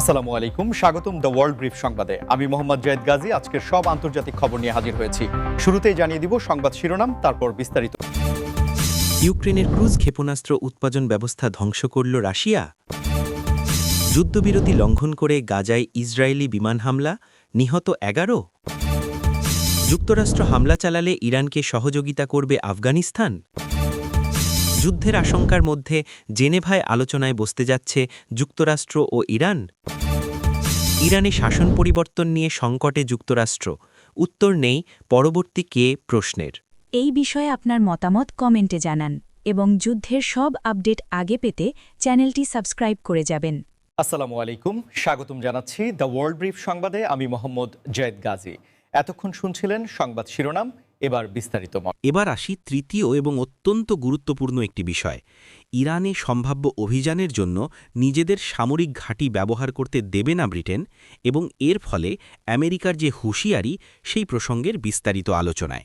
আসসালামু আলাইকুম, স্বাগতম দ্য ওয়ার্ল্ড ব্রিফ সংবাদে। আমি মোহাম্মদ জায়েদ গাজী আজকের সব আন্তর্জাতিক খবর নিয়ে হাজির হয়েছি। শুরুতেই জানিয়ে দিব সংবাদ শিরোনাম, তারপর বিস্তারিত। ইউক্রেনের ক্রুজ ক্ষেপণাস্ত্র উৎপাদন ব্যবস্থা ধ্বংস করল রাশিয়া। যুদ্ধবিরতি লঙ্ঘন করে গাজায় ইসরায়েলি বিমান হামলা, নিহত 11। যুক্তরাষ্ট্র হামলা চালালে ইরানকে সহযোগিতা করবে আফগানিস্তান। যুদ্ধের আশঙ্কার মধ্যে জেনেভায় আলোচনায় বসতে যাচ্ছে যুক্তরাষ্ট্র ও ইরান। ইরানে শাসন পরিবর্তন নিয়ে সংকটে যুক্তরাষ্ট্র, উত্তর নেই পরবর্তী কে প্রশ্নের। এই বিষয়ে আপনার মতামত কমেন্টে জানান এবং যুদ্ধের সব আপডেট আগে পেতে চ্যানেলটি সাবস্ক্রাইব করে যাবেন। আসসালামু আলাইকুম, স্বাগতম জানাচ্ছি দ্য ওয়ার্ল্ড ব্রিফ সংবাদে। আমি মোহাম্মদ জায়েদ গাজী। এতক্ষণ শুনছিলেন সংবাদ শিরোনাম, এবার বিস্তারিত। এবার আসি তৃতীয় এবং অত্যন্ত গুরুত্বপূর্ণ একটি বিষয়। ইরানে সম্ভাব্য অভিযানের জন্য নিজেদের সামরিক ঘাঁটি ব্যবহার করতে দেবে না ব্রিটেন, এবং এর ফলে আমেরিকার যে হুঁশিয়ারি, সেই প্রসঙ্গের বিস্তারিত আলোচনায়।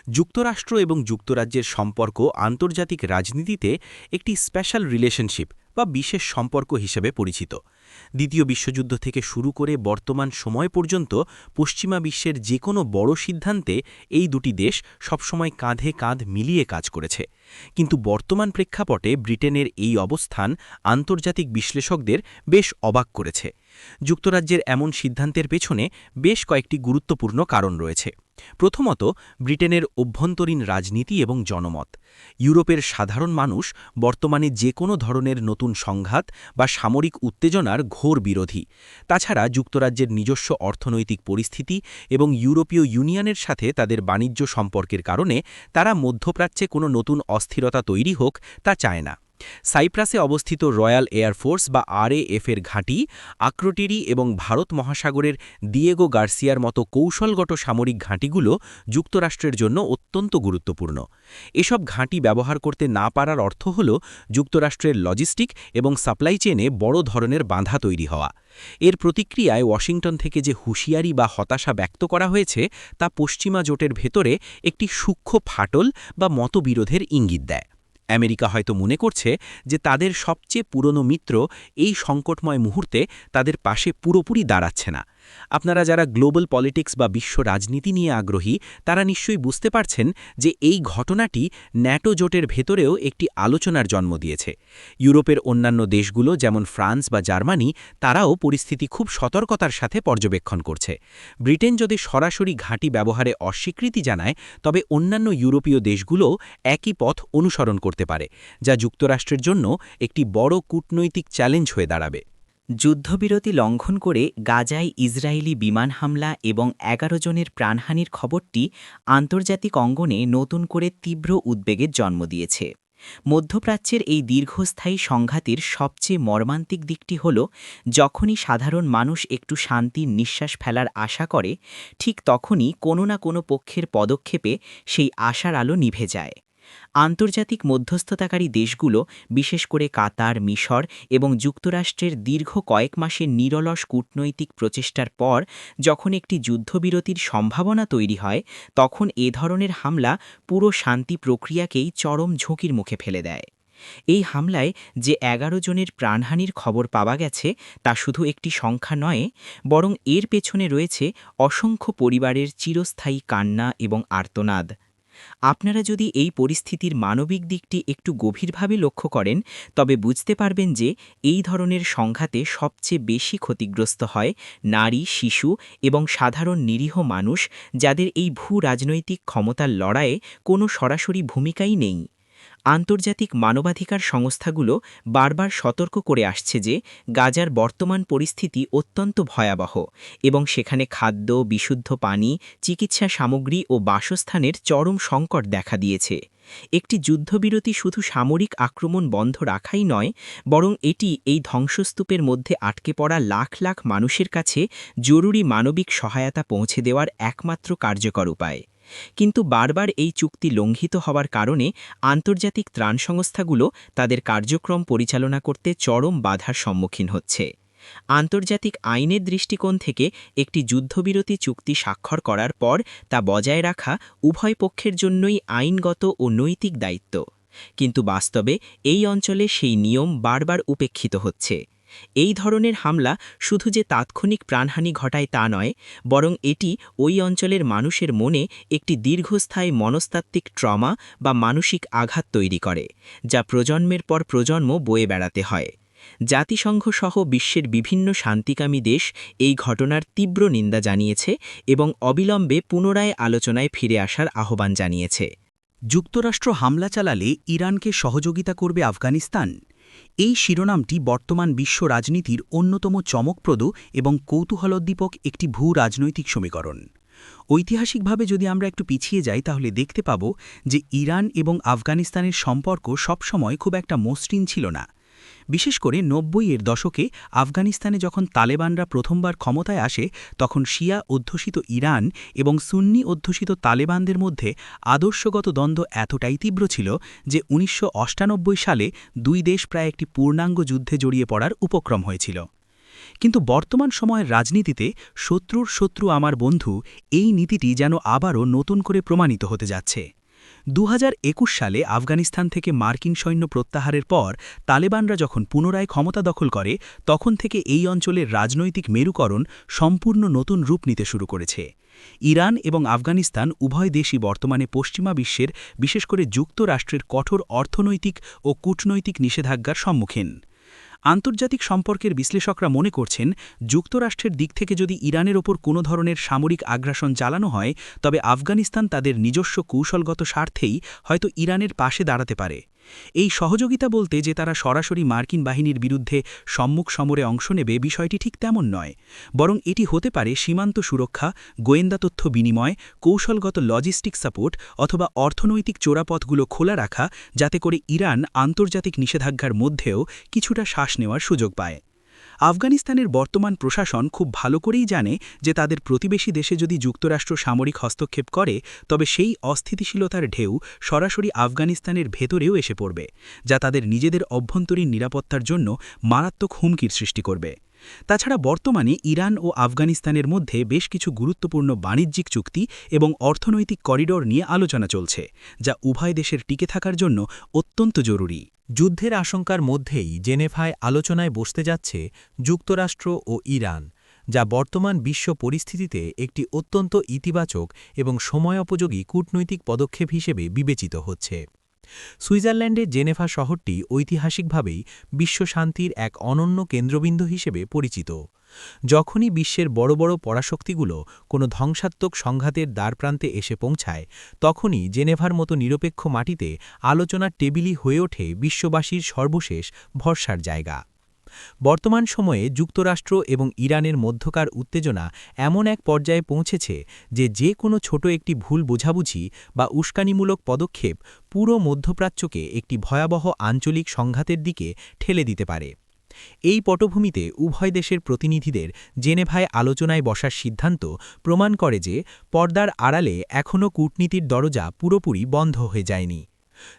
যুক্তরাষ্ট্র এবং যুক্তরাজ্যের সম্পর্ক আন্তর্জাতিক রাজনীতিতে একটি স্পেশাল রিলেশনশিপ বা বিশেষ সম্পর্ক হিসেবে পরিচিত। দ্বিতীয় বিশ্বযুদ্ধ থেকে শুরু করে বর্তমান সময় পর্যন্ত পশ্চিমা বিশ্বের যে কোনো বড় সিদ্ধান্তে এই দুটি দেশ সবসময় কাঁধে কাঁধ মিলিয়ে কাজ করেছে। কিন্তু বর্তমান প্রেক্ষাপটে ব্রিটেনের এই অবস্থান আন্তর্জাতিক বিশ্লেষকদের বেশ অবাক করেছে। যুক্তরাজ্যের এমন সিদ্ধান্তের পেছনে বেশ কয়েকটি গুরুত্বপূর্ণ কারণ রয়েছে। প্রথমত, ব্রিটেনের অভ্যন্তরীণ রাজনীতি এবং জনমত। ইউরোপের সাধারণ মানুষ বর্তমানে যে কোনো ধরনের নতুন সংঘাত বা সামরিক উত্তেজনার ঘোর বিরোধী। তাছাড়া যুক্তরাজ্যের নিজস্ব অর্থনৈতিক পরিস্থিতি এবং ইউরোপীয় ইউনিয়নের সাথে তাদের বাণিজ্য সম্পর্কের কারণে তারা মধ্যপ্রাচ্যে কোনো নতুন অস্থিরতা তৈরি হোক তা চায় না। সাইপ্রাসে অবস্থিত রয়্যাল এয়ারফোর্স বা RAF এর ঘাঁটি, আক্রোটিরি এবং ভারত মহাসাগরের দিয়েগো গার্সিয়ার মতো কৌশলগত সামরিক ঘাঁটিগুলো যুক্তরাষ্ট্রের জন্য অত্যন্ত গুরুত্বপূর্ণ। এসব ঘাঁটি ব্যবহার করতে না পারার অর্থ হল যুক্তরাষ্ট্রের লজিস্টিক এবং সাপ্লাই চেনে বড় ধরনের বাধা তৈরি হওয়া। এর প্রতিক্রিয়ায় ওয়াশিংটন থেকে যে হুঁশিয়ারি বা হতাশা ব্যক্ত করা হয়েছে, তা পশ্চিমা জোটের ভেতরে একটি সূক্ষ্ম ফাটল বা মতবিরোধের ইঙ্গিত দেয়। আমেরিকা হয়তো মনে করছে যে তাদের সবচেয়ে পুরনো মিত্র এই সংকটময় মুহূর্তে তাদের পাশে পুরোপুরি দাঁড়াচ্ছে না। আপনারা যারা গ্লোবাল পলিটিক্স বা বিশ্ব রাজনীতি নিয়ে আগ্রহী, তারা নিশ্চয়ই বুঝতে পারছেন যে এই ঘটনাটি ন্যাটো জোটের ভেতরেও একটি আলোচনার জন্ম দিয়েছে। ইউরোপের অন্যান্য দেশগুলো যেমন ফ্রান্স বা জার্মানি, তারাও পরিস্থিতি খুব সতর্কতার সাথে পর্যবেক্ষণ করছে। ব্রিটেন যদি সরাসরি ঘাঁটি ব্যবহারে অস্বীকৃতি জানায়, তবে অন্যান্য ইউরোপীয় দেশগুলোও একই পথ অনুসরণ করতে পারে, যা যুক্তরাষ্ট্রের জন্য একটি বড় কূটনৈতিক চ্যালেঞ্জ হয়ে দাঁড়াবে। যুদ্ধবিরতি লঙ্ঘন করে গাজায় ইসরায়েলি বিমান হামলা এবং 11 জনের প্রাণহানির খবরটি আন্তর্জাতিক অঙ্গনে নতুন করে তীব্র উদ্বেগের জন্ম দিয়েছে। মধ্যপ্রাচ্যের এই দীর্ঘস্থায়ী সংঘাতের সবচেয়ে মর্মান্তিক দিকটি হল, যখনই সাধারণ মানুষ একটু শান্তির নিঃশ্বাস ফেলার আশা করে, ঠিক তখনই কোনো না কোনো পক্ষের পদক্ষেপে সেই আশার আলো নিভে যায়। আন্তর্জাতিক মধ্যস্থতাকারী দেশগুলো, বিশেষ করে কাতার, মিশর এবং যুক্তরাষ্ট্রের দীর্ঘ কয়েক মাসের নিরলস কূটনৈতিক প্রচেষ্টার পর যখন একটি যুদ্ধবিরতির সম্ভাবনা তৈরি হয়, তখন এ ধরনের হামলা পুরো শান্তি প্রক্রিয়াকেই চরম ঝুঁকির মুখে ফেলে দেয়। এই হামলায় যে 11 জনের প্রাণহানির খবর পাওয়া গেছে, তা শুধু একটি সংখ্যা নয়, বরং এর পেছনে রয়েছে অসংখ্য পরিবারের চিরস্থায়ী কান্না এবং আর্তনাদ। আপনারা যদি এই পরিস্থিতির মানবিক দিকটি একটু গভীরভাবে লক্ষ্য করেন, তবে বুঝতে পারবেন যে এই ধরনের সংঘাতে সবচেয়ে বেশি ক্ষতিগ্রস্ত হয় নারী, শিশু এবং সাধারণ নিরীহ মানুষ, যাদের এই ভূ-রাজনৈতিক ক্ষমতার লড়াইয়ে কোনো সরাসরি ভূমিকাই নেই। আন্তর্জাতিক মানবাধিকার সংস্থাগুলো বারবার সতর্ক করে আসছে যে গাজার বর্তমান পরিস্থিতি অত্যন্ত ভয়াবহ এবং সেখানে খাদ্য, বিশুদ্ধ পানি, চিকিৎসা সামগ্রী ও বাসস্থানের চরম সংকট দেখা দিয়েছে। একটি যুদ্ধবিরতি শুধু সামরিক আক্রমণ বন্ধ রাখাই নয়, বরং এটি এই ধ্বংসস্তূপের মধ্যে আটকে পড়া লাখ লাখ মানুষের কাছে জরুরি মানবিক সহায়তা পৌঁছে দেওয়ার একমাত্র কার্যকর উপায়। কিন্তু বারবার এই চুক্তি লঙ্ঘিত হওয়ার কারণে আন্তর্জাতিক ত্রাণ সংস্থাগুলো তাদের কার্যক্রম পরিচালনা করতে চরম বাধার সম্মুখীন হচ্ছে। আন্তর্জাতিক আইনের দৃষ্টিকোণ থেকে একটি যুদ্ধবিরতি চুক্তি স্বাক্ষর করার পর তা বজায় রাখা উভয় পক্ষের জন্যই আইনগত ও নৈতিক দায়িত্ব। কিন্তু বাস্তবে এই অঞ্চলে সেই নিয়ম বারবার উপেক্ষিত হচ্ছে। এই ধরনের হামলা শুধু যে তাৎক্ষণিক প্রাণহানি ঘটায় তা নয়, বরং এটি ওই অঞ্চলের মানুষের মনে একটি দীর্ঘস্থায়ী মনস্তাত্ত্বিক ট্রমা বা মানসিক আঘাত তৈরি করে, যা প্রজন্মের পর প্রজন্ম বয়ে বেড়াতে হয়। জাতিসংঘ সহ বিশ্বের বিভিন্ন শান্তিকামী দেশ এই ঘটনার তীব্র নিন্দা জানিয়েছে এবং অবিলম্বে পুনরায় আলোচনায় ফিরে আসার আহ্বান জানিয়েছে। যুক্তরাষ্ট্র হামলা চালালে ইরানকে সহযোগিতা করবে আফগানিস্তান? এই শিরোনামটি বর্তমান বিশ্ব রাজনীতির অন্যতম চমকপ্রদ এবং কৌতূহলোদ্দীপক একটি ভূ রাজনৈতিক সমীকরণ। ঐতিহাসিকভাবে যদি আমরা একটু পিছিয়ে যাই তাহলে দেখতে পাব যে ইরান এবং আফগানিস্তানের সম্পর্ক সবসময় খুব একটা মসৃণ ছিল না। বিশেষ করে ৯০-এর দশকে আফগানিস্তানে যখন তালেবানরা প্রথমবার ক্ষমতায় আসে, তখন শিয়া অধ্যুষিত ইরান এবং সুন্নি অধ্যুষিত তালেবানদের মধ্যে আদর্শগত দ্বন্দ্ব এতটাই তীব্র ছিল যে ১৯৯৮ সালে দুই দেশ প্রায় একটি পূর্ণাঙ্গ যুদ্ধে জড়িয়ে পড়ার উপক্রম হয়েছিল। কিন্তু বর্তমান সময়ের রাজনীতিতে শত্রুর শত্রু আমার বন্ধু এই নীতিটি যেন আবারও নতুন করে প্রমাণিত হতে যাচ্ছে। ২০২১ সালে আফগানিস্তান থেকে মার্কিন সৈন্য প্রত্যাহারের পর তালেবানরা যখন পুনরায় ক্ষমতা দখল করে, তখন থেকে এই অঞ্চলের রাজনৈতিক মেরুকরণ সম্পূর্ণ নতুন রূপ নিতে শুরু করেছে। ইরান এবং আফগানিস্তান উভয় দেশই বর্তমানে পশ্চিমা বিশ্বের, বিশেষ করে যুক্তরাষ্ট্রের কঠোর অর্থনৈতিক ও কূটনৈতিক নিষেধাজ্ঞার সম্মুখীন। আন্তর্জাতিক সম্পর্কের বিশ্লেষকরা মনে করছেন, যুক্তরাষ্ট্রের দিক থেকে যদি ইরানের ওপর কোনো ধরনের সামরিক আগ্রাসন চালানো হয়, তবে আফগানিস্তান তাদের নিজস্ব কৌশলগত স্বার্থেই হয়তো ইরানের পাশে দাঁড়াতে পারে। এই সহযোগিতা বলতে যে তারা সরাসরি মার্কিন বাহিনীর বিরুদ্ধে সম্মুখ সমরে অংশ নেবে, বিষয়টি ঠিক তেমন নয়, বরং এটি হতে পারে সীমান্ত সুরক্ষা, গোয়েন্দা তথ্য বিনিময়, কৌশলগত লজিস্টিক সাপোর্ট অথবা অর্থনৈতিক চোরাপথগুলো খোলা রাখা, যাতে করে ইরান আন্তর্জাতিক নিষেধাজ্ঞার মধ্যেও কিছুটা শ্বাস নেওয়ার সুযোগ পায়। আফগানিস্তানের বর্তমান প্রশাসন খুব ভালো করেই জানে যে তাদের প্রতিবেশী দেশে যদি যুক্তরাষ্ট্র সামরিক হস্তক্ষেপ করে, তবে সেই অস্থিতিশীলতার ঢেউ সরাসরি আফগানিস্তানের ভেতরেও এসে পড়বে, যা তাদের নিজেদের অভ্যন্তরীণ নিরাপত্তার জন্য মারাত্মক হুমকির সৃষ্টি করবে। তাছাড়া বর্তমানে ইরান ও আফগানিস্তানের মধ্যে বেশ কিছু গুরুত্বপূর্ণ বাণিজ্যিক চুক্তি এবং অর্থনৈতিক করিডোর নিয়ে আলোচনা চলছে, যা উভয় দেশের টিকে থাকার জন্য অত্যন্ত জরুরি। যুদ্ধের আশঙ্কার মধ্যেই জেনেভায় আলোচনায় বসতে যাচ্ছে যুক্তরাষ্ট্র ও ইরান, যা বর্তমান বিশ্ব পরিস্থিতিতে একটি অত্যন্ত ইতিবাচক এবং সময়োপযোগী কূটনৈতিক পদক্ষেপ হিসেবে বিবেচিত হচ্ছে। সুইজারল্যান্ডের জেনেভা শহরটি ঐতিহাসিকভাবেই বিশ্বশান্তির এক অনন্য কেন্দ্রবিন্দু হিসেবে পরিচিত। যখনই বিশ্বের বড় বড় পরাশক্তিগুলো কোনো ধ্বংসাত্মক সংঘাতের দ্বারপ্রান্তে এসে পৌঁছায়, তখনই জেনেভার মতো নিরপেক্ষ মাটিতে আলোচনার টেবিলই হয়ে ওঠে বিশ্ববাসীর সর্বশেষ ভরসার জায়গা। বর্তমান সময়ে যুক্তরাষ্ট্র এবং ইরানের মধ্যকার উত্তেজনা এমন এক পর্যায়ে পৌঁছেছে যে কোনো ছোট একটি ভুল বোঝাবুঝি বা উস্কানিমূলক পদক্ষেপ পুরো মধ্যপ্রাচ্যকে একটি ভয়াবহ আঞ্চলিক সংঘাতের দিকে ঠেলে দিতে পারে। এই পটভূমিতে উভয় দেশের প্রতিনিধিদের জেনেভায় আলোচনায় বসার সিদ্ধান্ত প্রমাণ করে যে পর্দার আড়ালে এখনও কূটনীতির দরজা পুরোপুরি বন্ধ হয়ে যায়নি।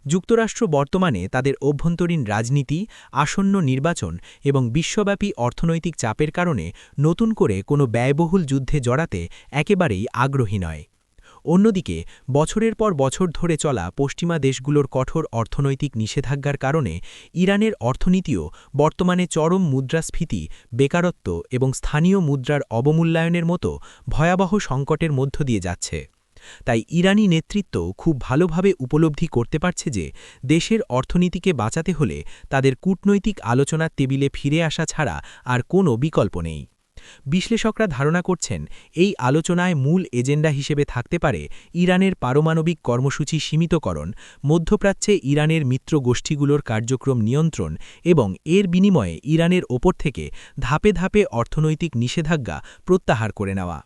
যুক্তরাষ্ট্র বর্তমানে তাদের অভ্যন্তরীণ রাজনীতি, আসন্ন নির্বাচন এবং বিশ্বব্যাপী অর্থনৈতিক চাপের কারণে নতুন করে কোনো ব্যয়বহুল যুদ্ধে জড়াতে একেবারেই আগ্রহী নয়। অন্যদিকে বছরের পর বছর ধরে চলা পশ্চিমা দেশগুলোর কঠোর অর্থনৈতিক নিষেধাজ্ঞার কারণে ইরানের অর্থনীতিও বর্তমানে চরম মুদ্রাস্ফীতি, বেকারত্ব এবং স্থানীয় মুদ্রার অবমূল্যায়নের মতো ভয়াবহ সংকটের মধ্য দিয়ে যাচ্ছে। তাই ইরানি নেতৃত্ব খুব ভালোভাবে উপলব্ধি করতে পারছে যে দেশের অর্থনীতিকে বাঁচাতে হলে তাদের কূটনৈতিক আলোচনার টেবিলে ফিরে আসা ছাড়া আর কোনো বিকল্প নেই। বিশ্লেষকরা ধারণা করছেন, এই আলোচনায় মূল এজেন্ডা হিসেবে থাকতে পারে ইরানের পারমাণবিক কর্মসূচি সীমিতকরণ, মধ্যপ্রাচ্যে ইরানের মিত্র গোষ্ঠীগুলোর কার্যক্রম নিয়ন্ত্রণ এবং এর বিনিময়ে ইরানের ওপর থেকে ধাপে ধাপে অর্থনৈতিক নিষেধাজ্ঞা প্রত্যাহার করে নেওয়া।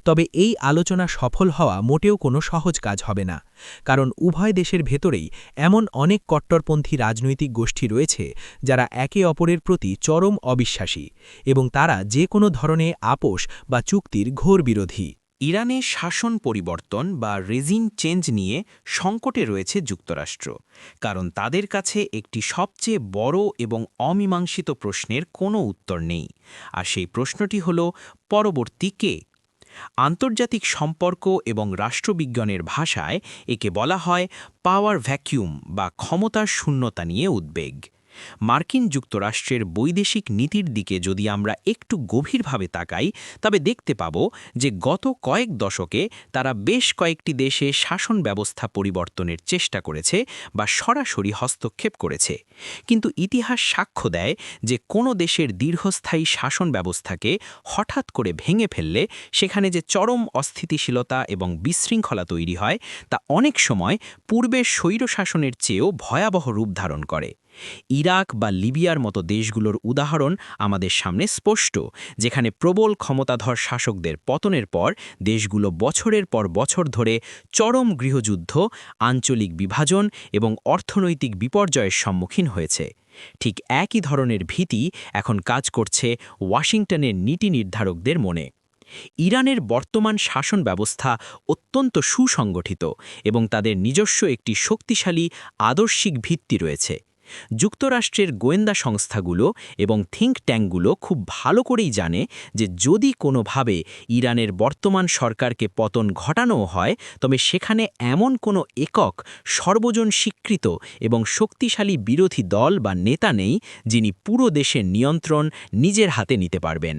তবে এই আলোচনা সফল হওয়া মোটেও কোনো সহজ কাজ হবে না, কারণ উভয় দেশের ভেতরেই এমন অনেক কট্টরপন্থী রাজনৈতিক গোষ্ঠী রয়েছে যারা একে অপরের প্রতি চরম অবিশ্বাসী এবং তারা যে কোনো ধরনের আপোষ বা চুক্তির ঘোর বিরোধী। ইরানের শাসন পরিবর্তন বা রেজিম চেঞ্জ নিয়ে সংকটে রয়েছে যুক্তরাষ্ট্র, কারণ তাদের কাছে একটি সবচেয়ে বড় এবং অমীমাংসিত প্রশ্নের কোনো উত্তর নেই, আর সেই প্রশ্নটি হল পরবর্তী কে। আন্তর্জাতিক সম্পর্ক এবং রাষ্ট্রবিজ্ঞানের ভাষায় একে বলা হয় পাওয়ার ভ্যাকুয়াম বা ক্ষমতার শূন্যতা নিয়ে উদ্বেগ। মার্কিন যুক্তরাষ্ট্রের বৈদেশিক নীতির দিকে যদি আমরা একটু গভীরভাবে তাকাই তবে দেখতে পাব যে গত কয়েক দশকে তারা বেশ কয়েকটি দেশে শাসন ব্যবস্থা পরিবর্তনের চেষ্টা করেছে বা সরাসরি হস্তক্ষেপ করেছে। কিন্তু ইতিহাস সাক্ষ্য দেয় যে কোনো দেশের দীর্ঘস্থায়ী শাসন ব্যবস্থাকে হঠাৎ করে ভেঙে ফেললে সেখানে যে চরম অস্থিতিশীলতা এবং বিশৃঙ্খলা তৈরি হয় তা অনেক সময় পূর্বের স্বৈরশাসনের চেয়েও ভয়াবহ রূপ ধারণ করে। ইরাক বা লিবিয়ার মতো দেশগুলোর উদাহরণ আমাদের সামনে স্পষ্ট, যেখানে প্রবল ক্ষমতাধর শাসকদের পতনের পর দেশগুলো বছরের পর বছর ধরে চরম গৃহযুদ্ধ, আঞ্চলিক বিভাজন এবং অর্থনৈতিক বিপর্যয়ের সম্মুখীন হয়েছে। ঠিক একই ধরনের ভীতি এখন কাজ করছে ওয়াশিংটনের নীতি নির্ধারকদের মনে। ইরানের বর্তমান শাসন ব্যবস্থা অত্যন্ত সুসংগঠিত এবং তাদের নিজস্ব একটি শক্তিশালী আদর্শিক ভিত্তি রয়েছে। যুক্তরাষ্ট্রের গোয়েন্দা সংস্থাগুলো এবং থিঙ্ক ট্যাঙ্কগুলো খুব ভালো করেই জানে যে যদি কোনোভাবে ইরানের বর্তমান সরকারকে পতন ঘটানো হয় তবে সেখানে এমন কোনো একক, সর্বজন স্বীকৃত এবং শক্তিশালী বিরোধী দল বা নেতা নেই যিনি পুরো দেশের নিয়ন্ত্রণ নিজের হাতে নিতে পারবেন।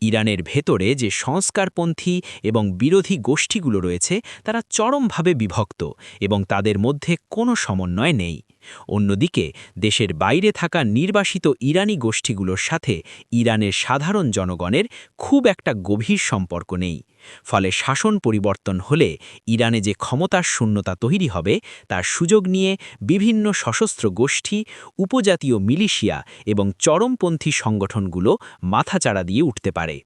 ইরানের ভেতরে যে সংস্কারপন্থী এবং বিরোধী গোষ্ঠীগুলো রয়েছে তারা চরমভাবে বিভক্ত এবং তাদের মধ্যে কোনো সমন্বয় নেই। অন্যদিকে দেশের বাইরে থাকা নির্বাসিত ইরানি গোষ্ঠীগুলোর সাথে ইরানের সাধারণ জনগণের খুব একটা গভীর সম্পর্ক নেই। ফলে শাসন পরিবর্তন হলে ইরানে যে ক্ষমতার শূন্যতা তৈরি হবে তার সুযোগ নিয়ে বিভিন্ন সশস্ত্র গোষ্ঠী, উপজাতীয় মিলিশিয়া এবং চরমপন্থী সংগঠনগুলো মাথাচাড়া দিয়ে উঠতে পারে।